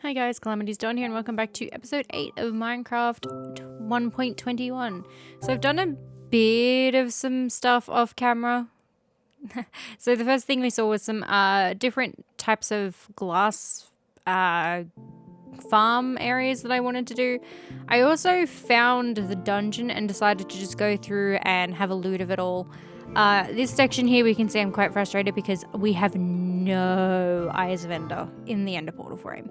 Hi guys, CalamitiesDawn here and welcome back to episode 8 of Minecraft 1.21. So I've done a bit of some stuff off camera. So the first thing we saw was some different types of glass farm areas that I wanted to do. I also found the dungeon and decided to just go through and have a loot of it all. This section here we can see I'm quite frustrated because we have no eyes of Ender in the Ender portal frame.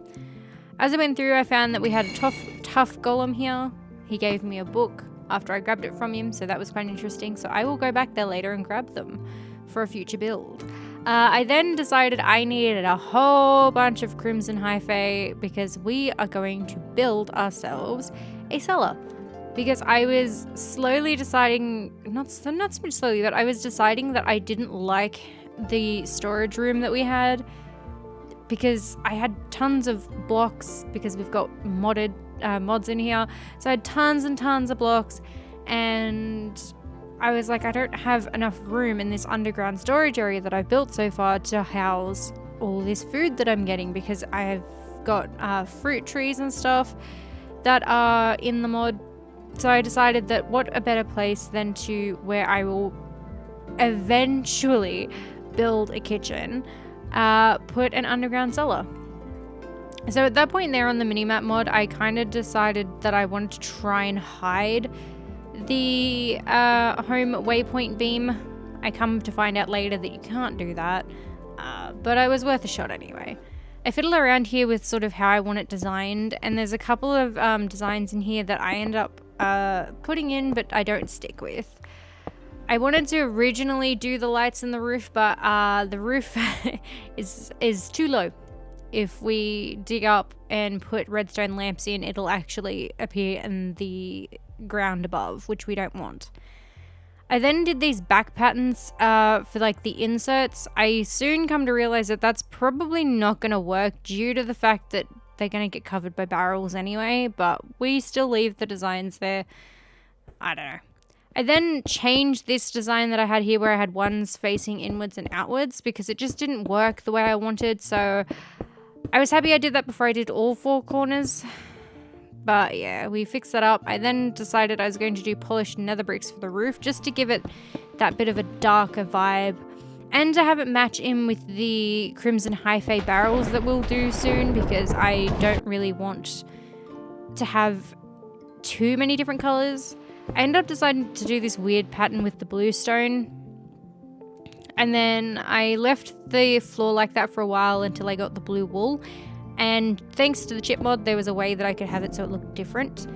As I went through, I found that we had a tough golem here. He gave me a book after I grabbed it from him, so that was quite interesting. So I will go back there later and grab them for a future build. I then decided I needed a whole bunch of crimson hyphae because we are going to build ourselves a cellar. Because I was slowly deciding, not so much slowly, but I was deciding that I didn't like the storage room that we had. Because I had tons of blocks because we've got mods in here. So I had tons and tons of blocks and I was like, I don't have enough room in this underground storage area that I've built so far to house all this food that I'm getting because I have got fruit trees and stuff that are in the mod. So I decided that what a better place than to where I will eventually build a kitchen. Put an underground cellar. So at that point there on the minimap mod, I kind of decided that I wanted to try and hide the home waypoint beam. I come to find out later that you can't do that, but it was worth a shot anyway. I fiddle around here with sort of how I want it designed, and there's a couple of designs in here that I end up putting in, but I don't stick with. I wanted to originally do the lights in the roof, but the roof is too low. If we dig up and put redstone lamps in, it'll actually appear in the ground above, which we don't want. I then did these back patterns for like the inserts. I soon come to realize that that's probably not going to work due to the fact that they're going to get covered by barrels anyway, but we still leave the designs there. I don't know. I then changed this design that I had here where I had ones facing inwards and outwards because it just didn't work the way I wanted. So I was happy I did that before I did all four corners. But yeah, we fixed that up. I then decided I was going to do polished nether bricks for the roof just to give it that bit of a darker vibe and to have it match in with the crimson hyphae barrels that we'll do soon because I don't really want to have too many different colors. I ended up deciding to do this weird pattern with the bluestone. And then I left the floor like that for a while until I got the blue wool. And thanks to the chip mod, there was a way that I could have it so it looked different.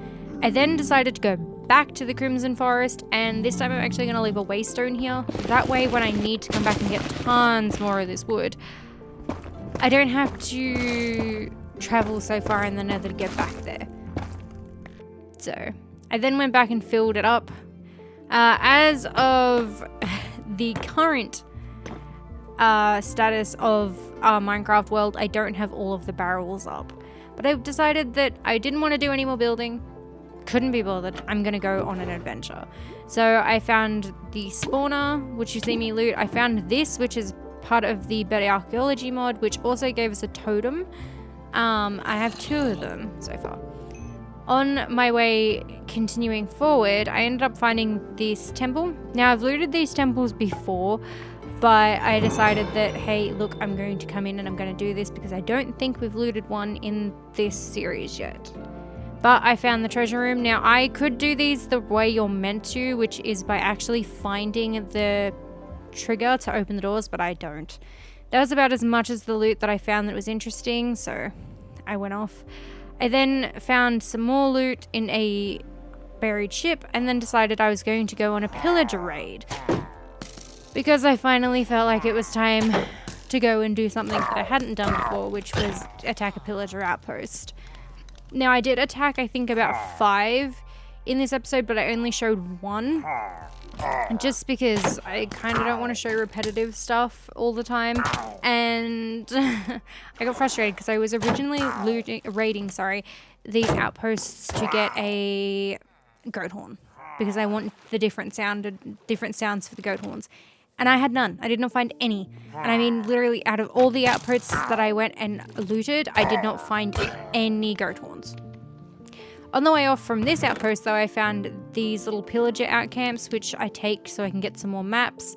I then decided to go back to the crimson forest. And this time I'm actually going to leave a waystone here. That way when I need to come back and get tons more of this wood, I don't have to travel so far in the nether to get back there. So I then went back and filled it up. As of the current status of our Minecraft world, I don't have all of the barrels up. But I decided that I didn't want to do any more building. Couldn't be bothered. I'm going to go on an adventure. So I found the spawner, which you see me loot. I found this, which is part of the Better Archaeology mod, which also gave us a totem. I have 2 of them so far. On my way continuing forward, I ended up finding this temple. Now, I've looted these temples before, but I decided that, hey, look, I'm going to come in and I'm going to do this because I don't think we've looted one in this series yet. But I found the treasure room. Now, I could do these the way you're meant to, which is by actually finding the trigger to open the doors, but I don't. That was about as much as the loot that I found that was interesting, so I went off. I then found some more loot in a buried ship and then decided I was going to go on a pillager raid because I finally felt like it was time to go and do something that I hadn't done before, which was attack a pillager outpost. Now, I did attack, I think, about 5 in this episode, but I only showed 1 just because I kind of don't want to show repetitive stuff all the time. And I got frustrated because I was originally raiding these outposts to get a goat horn because I want the different sounds for the goat horns. And I had none. I did not find any. And I mean, literally, out of all the outposts that I went and looted, I did not find any goat horns. On the way off from this outpost, though, I found these little pillager outcamps, which I take so I can get some more maps.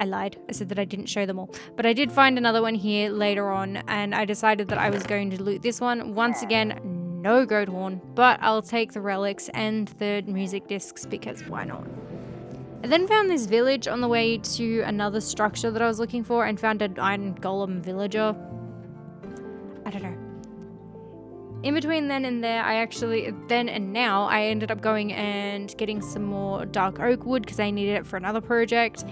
I lied. I said that I didn't show them all. But I did find another one here later on, and I decided that I was going to loot this one. Once again, no goat horn, but I'll take the relics and the music discs because why not? I then found this village on the way to another structure that I was looking for and found an iron golem villager. I don't know. In between then and there, then and now, I ended up going and getting some more dark oak wood because I needed it for another project.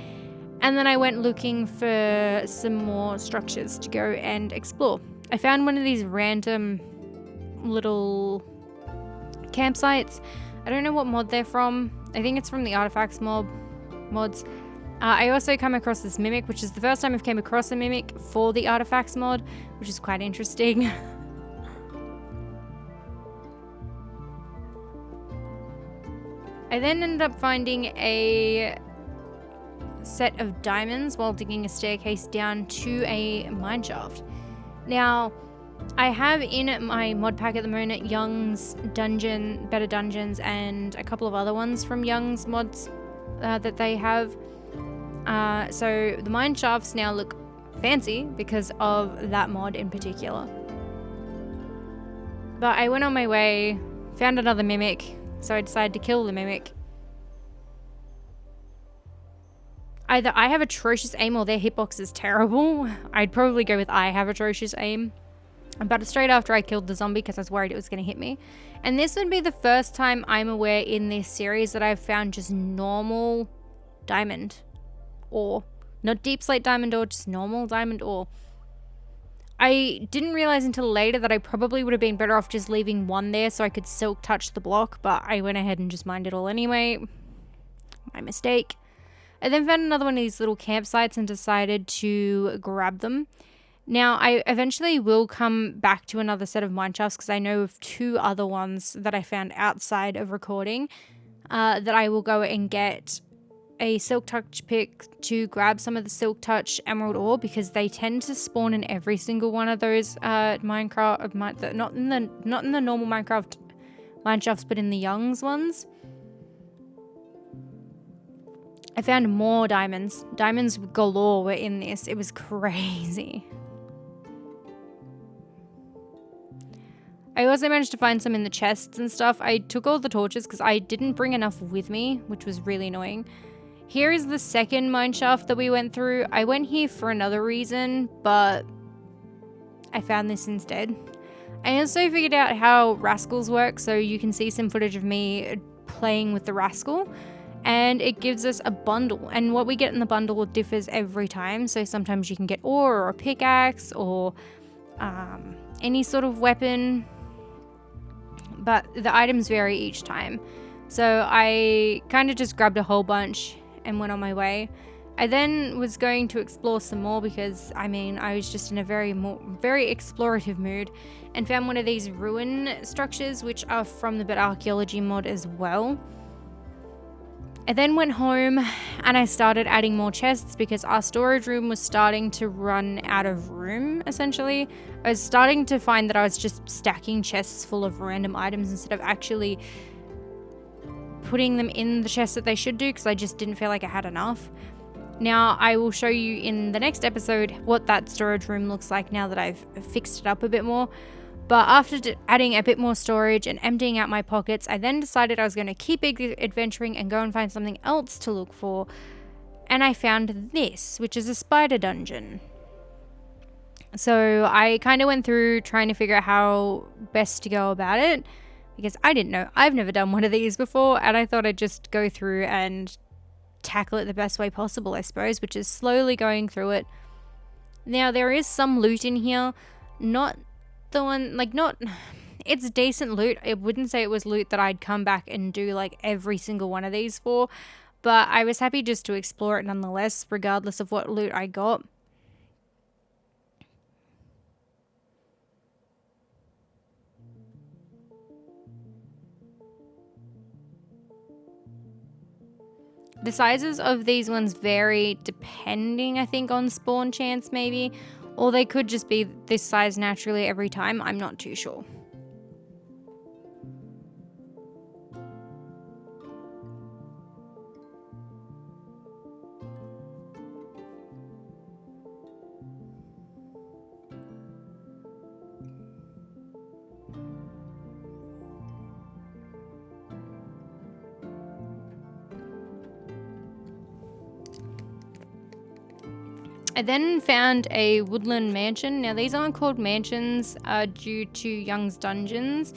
And then I went looking for some more structures to go and explore. I found one of these random little campsites. I don't know what mod they're from. I think it's from the artifacts mods. I also come across this mimic, which is the first time I've came across a mimic for the artifacts mod, which is quite interesting. I then ended up finding a set of diamonds while digging a staircase down to a mineshaft. Now, I have in my mod pack at the moment Young's Dungeon, Better Dungeons, and a couple of other ones from Young's mods that they have. So the mine shafts now look fancy because of that mod in particular. But I went on my way, found another mimic, so I decided to kill the mimic. Either I have atrocious aim or their hitbox is terrible. I'd probably go with I have atrocious aim. But straight after I killed the zombie because I was worried it was going to hit me. And this would be the first time I'm aware in this series that I've found just normal diamond ore. Not deep slate diamond ore, just normal diamond ore. I didn't realize until later that I probably would have been better off just leaving one there so I could silk touch the block, but I went ahead and just mined it all anyway. My mistake. I then found another one of these little campsites and decided to grab them. Now, I eventually will come back to another set of mineshafts because I know of two other ones that I found outside of recording that I will go and get a Silk Touch pick to grab some of the Silk Touch emerald ore because they tend to spawn in every single one of those Minecraft, not in the normal Minecraft mineshafts, but in the Young's ones. I found more diamonds. Diamonds galore were in this. It was crazy. I also managed to find some in the chests and stuff. I took all the torches because I didn't bring enough with me, which was really annoying. Here is the second mineshaft that we went through. I went here for another reason, but I found this instead. I also figured out how rascals work, so you can see some footage of me playing with the rascal. And it gives us a bundle. And what we get in the bundle differs every time. So sometimes you can get ore or a pickaxe or any sort of weapon. But the items vary each time. So I kind of just grabbed a whole bunch and went on my way. I then was going to explore some more because, I mean, I was just in a very explorative mood and found one of these ruin structures, which are from the Bit Archaeology mod as well. I then went home and I started adding more chests because our storage room was starting to run out of room, essentially. I was starting to find that I was just stacking chests full of random items instead of actually putting them in the chests that they should do because I just didn't feel like I had enough. Now, I will show you in the next episode what that storage room looks like now that I've fixed it up a bit more. But after adding a bit more storage and emptying out my pockets, I then decided I was going to keep adventuring and go and find something else to look for. And I found this, which is a spider dungeon. So I kind of went through trying to figure out how best to go about it. Because I didn't know. I've never done one of these before. And I thought I'd just go through and tackle it the best way possible, I suppose. Which is slowly going through it. Now, there is some loot in here. Not the one, like, not, it's decent loot. I wouldn't say it was loot that I'd come back and do like every single one of these for, but I was happy just to explore it nonetheless, regardless of what loot I got. The sizes of these ones vary depending, I think, on spawn chance maybe, or they could just be this size naturally every time. I'm not too sure. I then found a woodland mansion. Now, these aren't called mansions due to Young's Dungeons.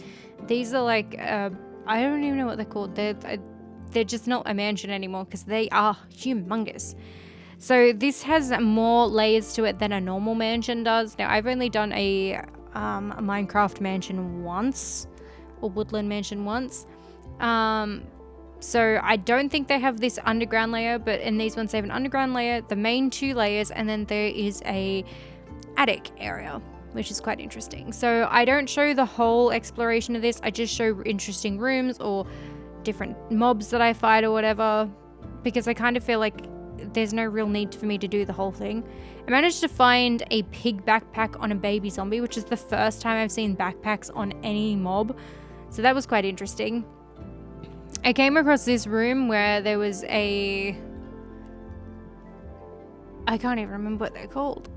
These are like, I don't even know what they're called. They're just not a mansion anymore because they are humongous. So this has more layers to it than a normal mansion does. Now, I've only done a Minecraft mansion once, or woodland mansion once. So I don't think they have this underground layer, but in these ones they have an underground layer, the main 2 layers, and then there is a attic area, which is quite interesting. So I don't show the whole exploration of this. I just show interesting rooms or different mobs that I fight or whatever, because I kind of feel like there's no real need for me to do the whole thing. I managed to find a pig backpack on a baby zombie, which is the first time I've seen backpacks on any mob. So that was quite interesting. I came across this room where there was I can't even remember what they're called.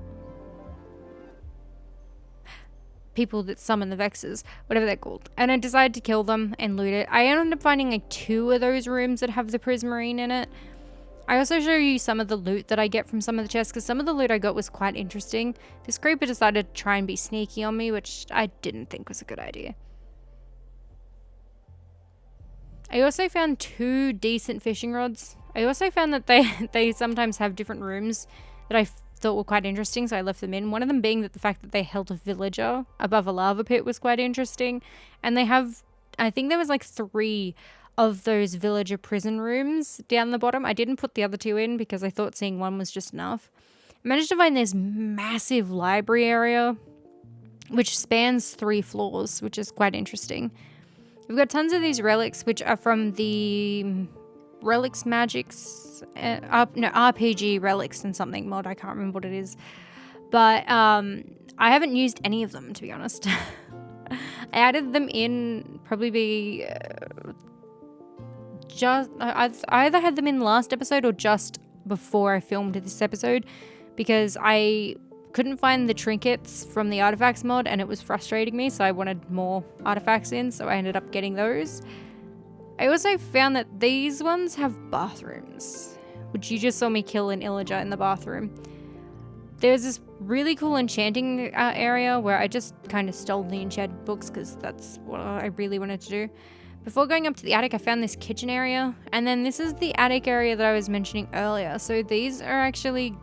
People that summon the Vexes, whatever they're called. And I decided to kill them and loot it. I ended up finding like 2 of those rooms that have the prismarine in it. I also show you some of the loot that I get from some of the chests, because some of the loot I got was quite interesting. This creeper decided to try and be sneaky on me, which I didn't think was a good idea. I also found 2 decent fishing rods. I also found that they sometimes have different rooms that I thought were quite interesting, so I left them in. One of them being that the fact that they held a villager above a lava pit was quite interesting. And they have, I think there was like 3 of those villager prison rooms down the bottom. I didn't put the other 2 in because I thought seeing one was just enough. I managed to find this massive library area, which spans 3 floors, which is quite interesting. We've got tons of these relics, which are from the Relics Magics, RPG Relics and something mod. I can't remember what it is. But I haven't used any of them, to be honest. I added them in probably I either had them in the last episode or just before I filmed this episode, because I couldn't find the trinkets from the artifacts mod and it was frustrating me, so I wanted more artifacts in, so I ended up getting those. I also found that these ones have bathrooms, which you just saw me kill an illager in the bathroom. There's this really cool enchanting area where I just kind of stole the enchanted books because that's what I really wanted to do. Before going up to the attic, I found this kitchen area, and then this is the attic area that I was mentioning earlier. So these are actually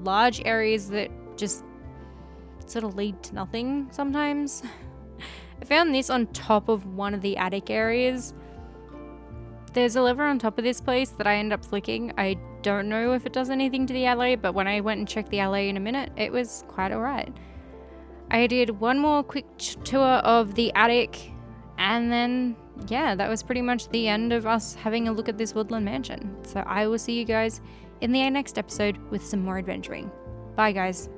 large areas that just sort of lead to nothing sometimes. I found this on top of one of the attic areas. There's a lever on top of this place that I end up flicking. I don't know if it does anything to the alley, but when I went and checked the alley in a minute, it was quite alright. I did one more quick tour of the attic, and then yeah, that was pretty much the end of us having a look at this woodland mansion. So I will see you guys in the next episode with some more adventuring. Bye guys.